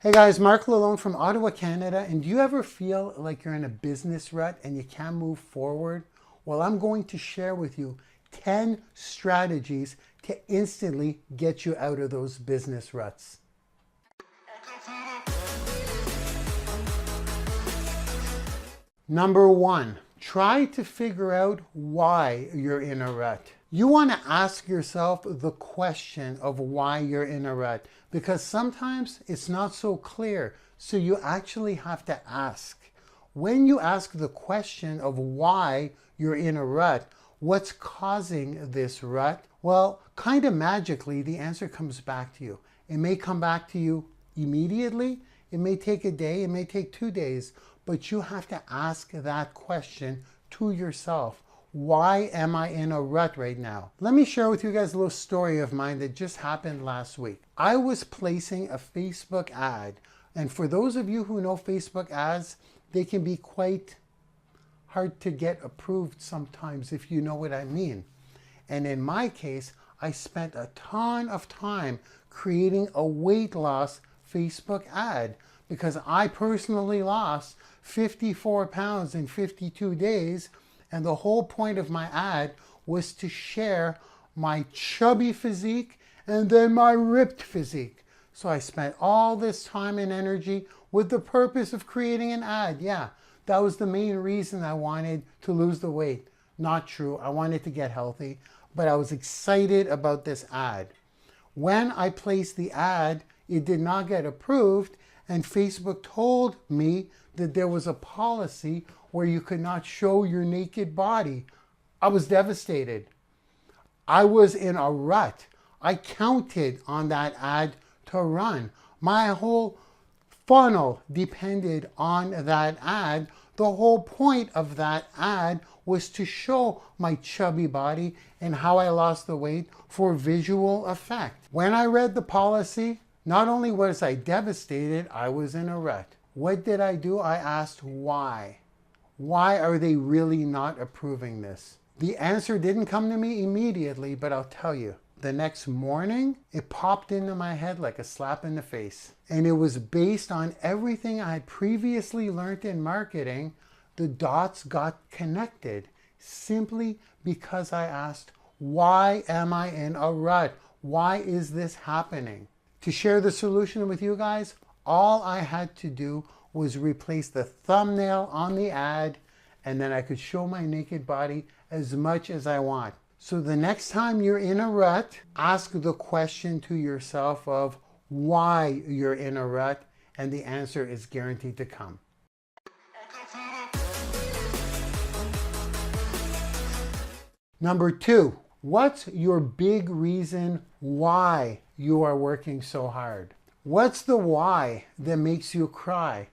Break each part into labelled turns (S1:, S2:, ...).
S1: Hey guys, Marc Lalonde from Ottawa, Canada. And do you ever feel like you're in a business rut and you can't move forward? Well, I'm going to share with you 10 strategies to instantly get you out of those business ruts. Number one, try to figure out why you're in a rut. You want to ask yourself the question of why you're in a rut, because sometimes it's not so clear. So you actually have to ask. When you ask the question of why you're in a rut, what's causing this rut? Well, kind of magically, the answer comes back to you. It may come back to you immediately. It may take a day. It may take 2 days. But you have to ask that question to yourself. Why am I in a rut right now? Let me share with you guys a little story of mine that just happened last week. I was placing a Facebook ad. And for those of you who know Facebook ads, they can be quite hard to get approved sometimes, if you know what I mean. And in my case, I spent a ton of time creating a weight loss Facebook ad because I personally lost 54 pounds in 52 days. And the whole point of my ad was to share my chubby physique and then my ripped physique. So I spent all this time and energy with the purpose of creating an ad. Yeah, that was the main reason I wanted to lose the weight. Not true. I wanted to get healthy, but I was excited about this ad. When I placed the ad, it did not get approved, and Facebook told me that there was a policy where you could not show your naked body. I was devastated. I was in a rut. I counted on that ad to run. My whole funnel depended on that ad. The whole point of that ad was to show my chubby body and how I lost the weight for visual effect. When I read the policy, not only was I devastated, I was in a rut. What did I do? I asked why. Why are they really not approving this? The answer didn't come to me immediately, but I'll tell you. The next morning, it popped into my head like a slap in the face. And it was based on everything I had previously learned in marketing. The dots got connected simply because I asked, why am I in a rut? Why is this happening? To share the solution with you guys, all I had to do was replace the thumbnail on the ad, and then I could show my naked body as much as I want. So the next time you're in a rut, ask the question to yourself of why you're in a rut, and the answer is guaranteed to come. Number two, what's your big reason why you are working so hard? What's the why that makes you cry?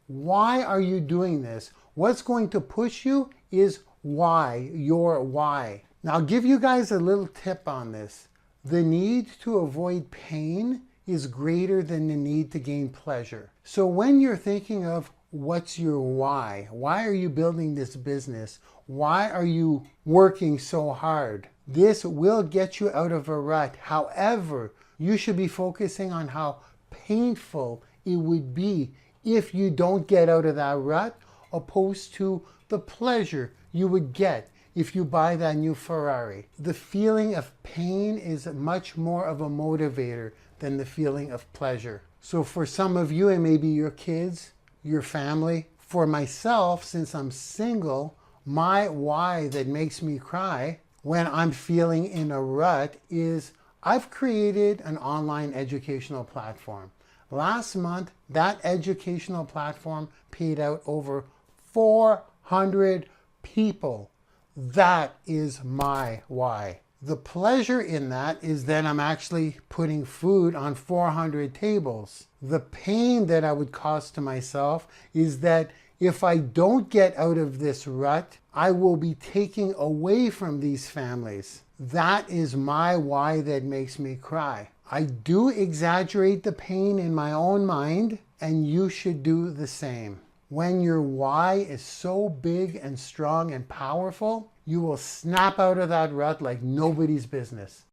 S1: Why are you doing this? What's going to push you is why, your why. Now I'll give you guys a little tip on this. The need to avoid pain is greater than the need to gain pleasure. So when you're thinking of what's your why are you building this business? Why are you working so hard? This will get you out of a rut. However, you should be focusing on how painful it would be if you don't get out of that rut, opposed to the pleasure you would get if you buy that new Ferrari. The feeling of pain is much more of a motivator than the feeling of pleasure. So for some of you, it may be your kids, your family. For myself, since I'm single, my why that makes me cry when I'm feeling in a rut is I've created an online educational platform. Last month, that educational platform paid out over 400 people. That is my why. The pleasure in that is that I'm actually putting food on 400 tables. The pain that I would cause to myself is that if I don't get out of this rut, I will be taking away from these families. That is my why that makes me cry. I do exaggerate the pain in my own mind, and you should do the same. When your why is so big and strong and powerful, you will snap out of that rut like nobody's business.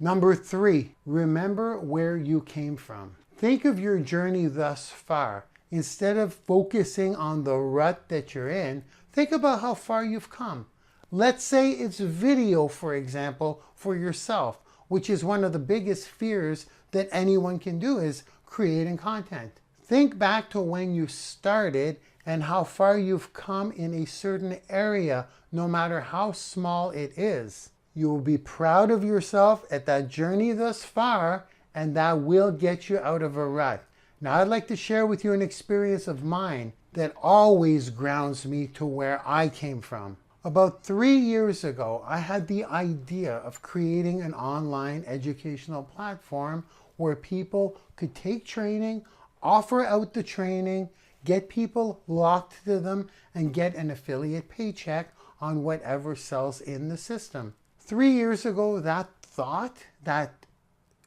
S1: Number 3, remember where you came from. Think of your journey thus far. Instead of focusing on the rut that you're in, think about how far you've come. Let's say it's video, for example, for yourself, which is one of the biggest fears that anyone can do, is creating content. Think back to when you started and how far you've come in a certain area, no matter how small it is. You will be proud of yourself at that journey thus far, and that will get you out of a rut. Now, I'd like to share with you an experience of mine that always grounds me to where I came from. About 3 years ago, I had the idea of creating an online educational platform where people could take training, offer out the training, get people locked to them, and get an affiliate paycheck on whatever sells in the system. 3 years ago, that thought, that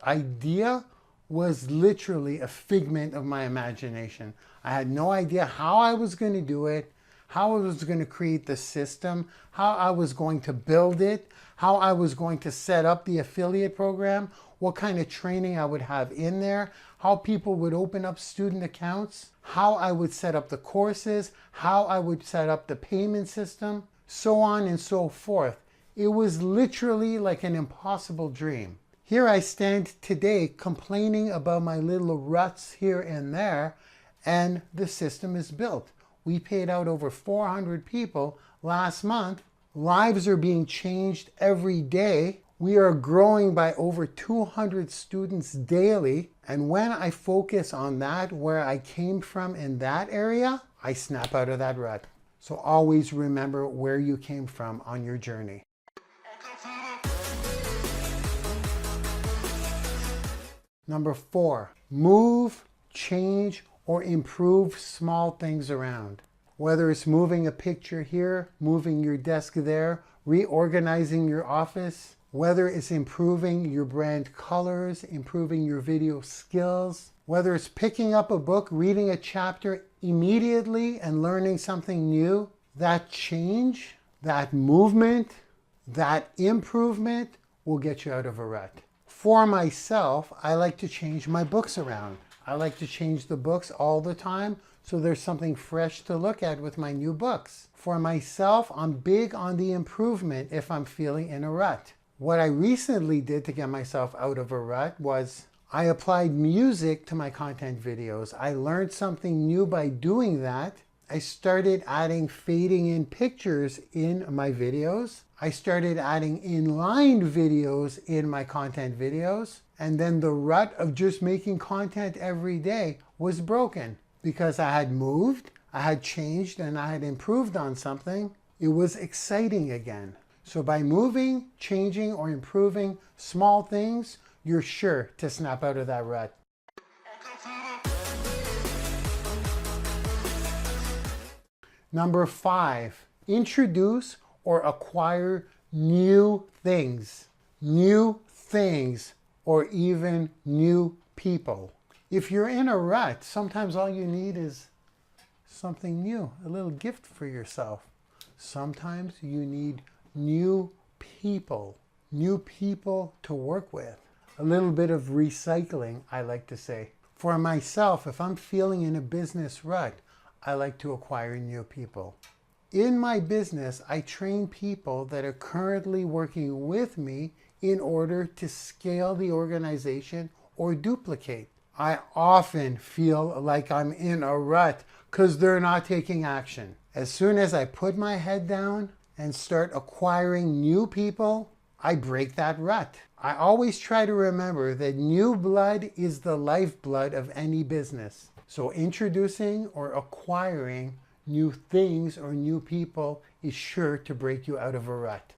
S1: idea was literally a figment of my imagination. I had no idea how I was going to do it, how I was going to create the system, how I was going to build it, how I was going to set up the affiliate program, what kind of training I would have in there, how people would open up student accounts, how I would set up the courses, how I would set up the payment system, so on and so forth. It was literally like an impossible dream. Here I stand today complaining about my little ruts here and there, and the system is built. We paid out over 400 people last month. Lives are being changed every day. We are growing by over 200 students daily. And when I focus on that, where I came from in that area, I snap out of that rut. So always remember where you came from on your journey. Number 4, move, change, or improve small things around. Whether it's moving a picture here, moving your desk there, reorganizing your office, whether it's improving your brand colors, improving your video skills, whether it's picking up a book, reading a chapter immediately and learning something new, that change, that movement, that improvement will get you out of a rut. For myself, I like to change my books around. I like to change the books all the time, so there's something fresh to look at with my new books. For myself, I'm big on the improvement if I'm feeling in a rut. What I recently did to get myself out of a rut was I applied music to my content videos. I learned something new by doing that. I started adding fading in pictures in my videos. I started adding inline videos in my content videos. And then the rut of just making content every day was broken because I had moved, I had changed, and I had improved on something. It was exciting again. So by moving, changing, or improving small things, you're sure to snap out of that rut. Number 5, introduce or acquire new things, or even new people. If you're in a rut, sometimes all you need is something new, a little gift for yourself. Sometimes you need new people to work with. A little bit of recycling, I like to say. For myself, if I'm feeling in a business rut, I like to acquire new people. In my business, I train people that are currently working with me in order to scale the organization or duplicate. I often feel like I'm in a rut because they're not taking action. As soon as I put my head down and start acquiring new people, I break that rut. I always try to remember that new blood is the lifeblood of any business. So introducing or acquiring new things or new people is sure to break you out of a rut.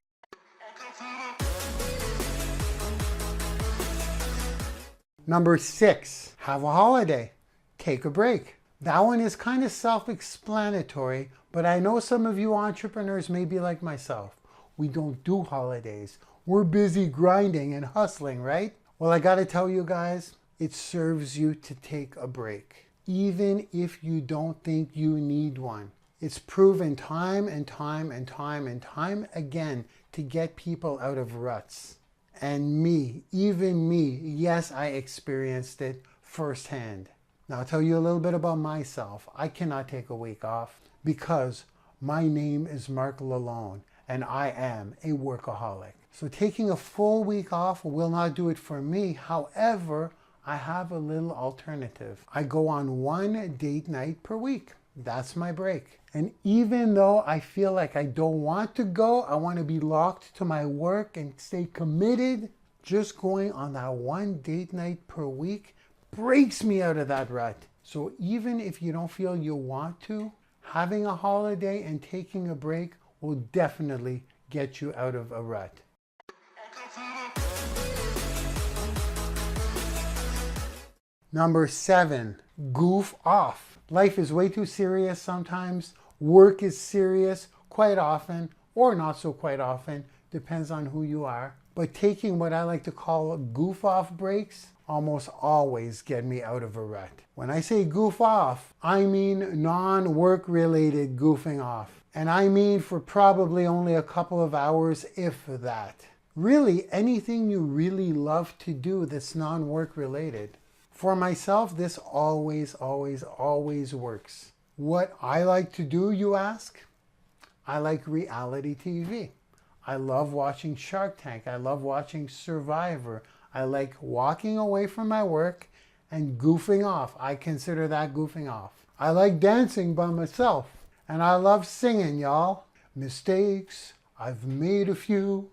S1: Number 6, have a holiday. Take a break. That one is kind of self-explanatory, but I know some of you entrepreneurs may be like myself. We don't do holidays. We're busy grinding and hustling, right? Well, I gotta tell you guys, it serves you to take a break, even if you don't think you need one. It's proven time and time again to get people out of ruts. And me, even me, yes, I experienced it firsthand. Now I'll tell you a little bit about myself. I cannot take a week off because my name is Marc Lalonde and I am a workaholic. So taking a full week off will not do it for me. However, I have a little alternative. I go on one date night per week. That's my break. And even though I feel like I don't want to go, I want to be locked to my work and stay committed, just going on that one date night per week breaks me out of that rut. So even if you don't feel you want to, having a holiday and taking a break will definitely get you out of a rut. Number 7, goof off. Life is way too serious sometimes. Work is serious quite often, or not so quite often, depends on who you are. But taking what I like to call goof off breaks almost always get me out of a rut. When I say goof off, I mean non-work related goofing off. And I mean for probably only a couple of hours, if that. Really, anything you really love to do that's non-work related. For myself, this always works. What I like to do, you ask? I like reality TV. I love watching Shark Tank. I love watching Survivor. I like walking away from my work and goofing off. I consider that goofing off. I like dancing by myself. And I love singing, y'all. Mistakes, I've made a few,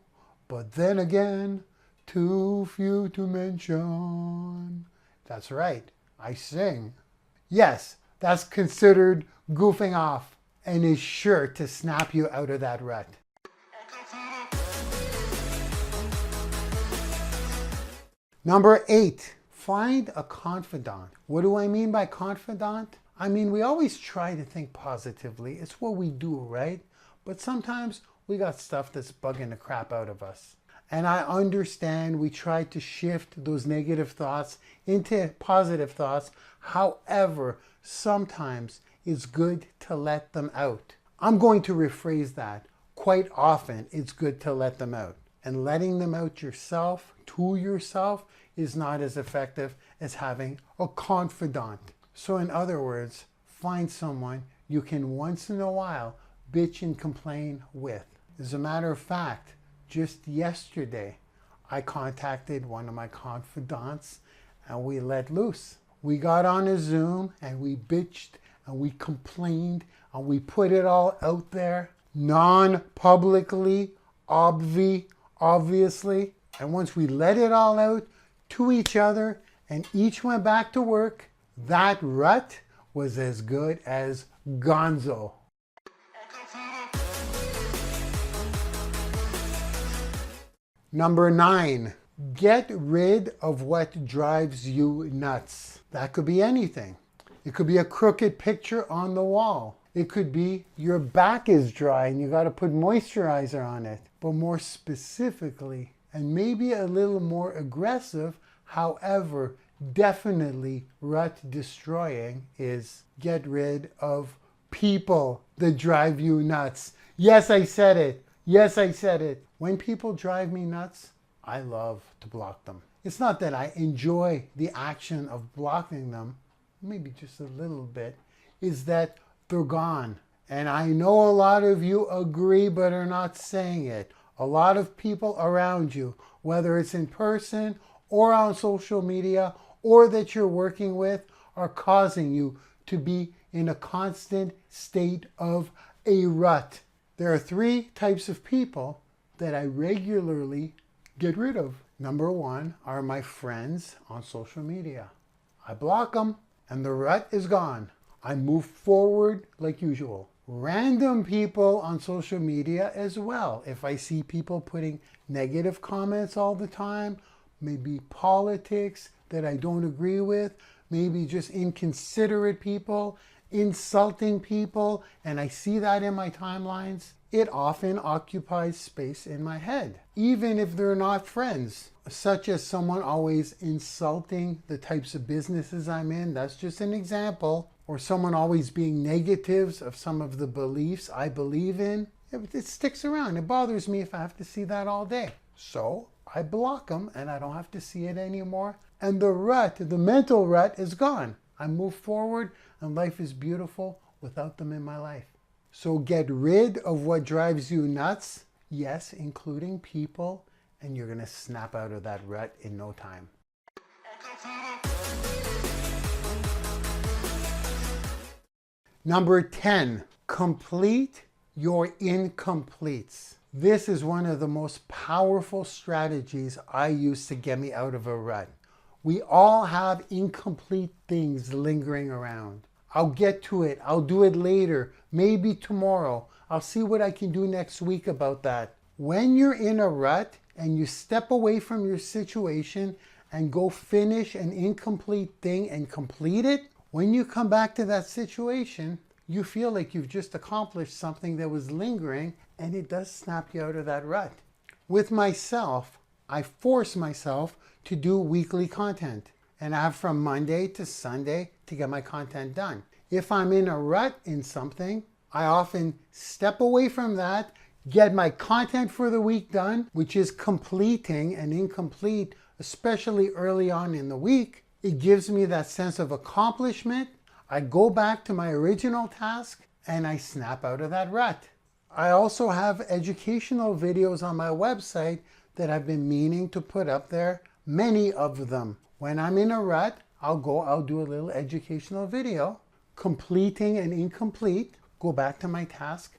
S1: but then again, too few to mention. That's right, I sing. Yes, that's considered goofing off and is sure to snap you out of that rut. Number 8, find a confidant. What do I mean by confidant? I mean, we always try to think positively. It's what we do, right? But sometimes we got stuff that's bugging the crap out of us. And I understand we try to shift those negative thoughts into positive thoughts. However, sometimes it's good to let them out. I'm going to rephrase that. Quite often, it's good to let them out. And letting them out yourself, to yourself, is not as effective as having a confidant. So in other words, find someone you can once in a while bitch and complain with. As a matter of fact, just yesterday, I contacted one of my confidants and we let loose. We got on a Zoom and we bitched and we complained and we put it all out there, non-publicly, obviously. And once we let it all out to each other and each went back to work, that rut was as good as gonzo. Number 9, get rid of what drives you nuts. That could be anything. It could be a crooked picture on the wall. It could be your back is dry and you got to put moisturizer on it. But more specifically, and maybe a little more aggressive, however, definitely rut destroying, is get rid of people that drive you nuts. Yes, I said it. Yes, I said it. When people drive me nuts, I love to block them. It's not that I enjoy the action of blocking them, maybe just a little bit, is that they're gone. And I know a lot of you agree but are not saying it. A lot of people around you, whether it's in person or on social media or that you're working with, are causing you to be in a constant state of a rut. There are 3 types of people that I regularly get rid of. Number 1 are my friends on social media. I block them and the rut is gone. I move forward like usual. Random people on social media as well. If I see people putting negative comments all the time, maybe politics that I don't agree with, maybe just inconsiderate people, insulting people, and I see that in my timelines, it often occupies space in my head, even if they're not friends, such as someone always insulting the types of businesses I'm in. That's just an example. Or someone always being negatives of some of the beliefs I believe in. It sticks around. It bothers me if I have to see that all day. So I block them and I don't have to see it anymore. And the rut, the mental rut, is gone. I move forward and life is beautiful without them in my life. So get rid of what drives you nuts, yes, including people, and you're going to snap out of that rut in no time. Number 10, complete your incompletes. This is one of the most powerful strategies I use to get me out of a rut. We all have incomplete things lingering around. I'll get to it. I'll do it later. Maybe tomorrow. I'll see what I can do next week about that. When you're in a rut and you step away from your situation and go finish an incomplete thing and complete it, when you come back to that situation, you feel like you've just accomplished something that was lingering, and it does snap you out of that rut. With myself, I force myself to do weekly content, and I have from Monday to Sunday to get my content done. If I'm in a rut in something, I often step away from that, get my content for the week done, which is completing an incomplete, especially early on in the week. It gives me that sense of accomplishment. I go back to my original task and I snap out of that rut. I also have educational videos on my website that I've been meaning to put up there, many of them. When I'm in a rut, I'll do a little educational video, completing an incomplete, go back to my task,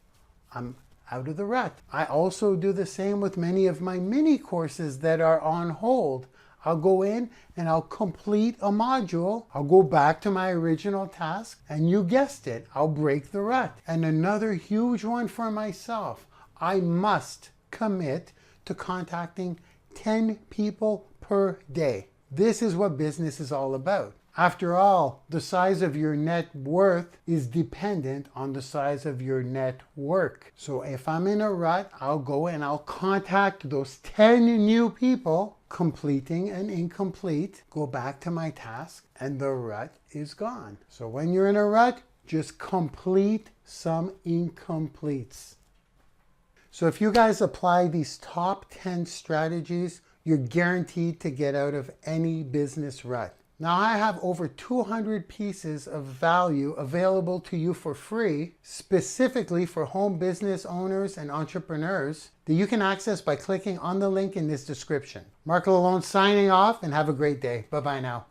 S1: I'm out of the rut. I also do the same with many of my mini courses that are on hold. I'll go in and I'll complete a module. I'll go back to my original task, and you guessed it, I'll break the rut. And another huge one for myself, I must commit to contacting 10 people per day. This is what business is all about. After all, the size of your net worth is dependent on the size of your net work. So if I'm in a rut, I'll go and I'll contact those 10 new people, completing an incomplete, go back to my task, and the rut is gone. So when you're in a rut, just complete some incompletes. So if you guys apply these top 10 strategies, you're guaranteed to get out of any business rut. Now I have over 200 pieces of value available to you for free, specifically for home business owners and entrepreneurs, that you can access by clicking on the link in this description. Marc Lalonde signing off, and have a great day. Bye-bye now.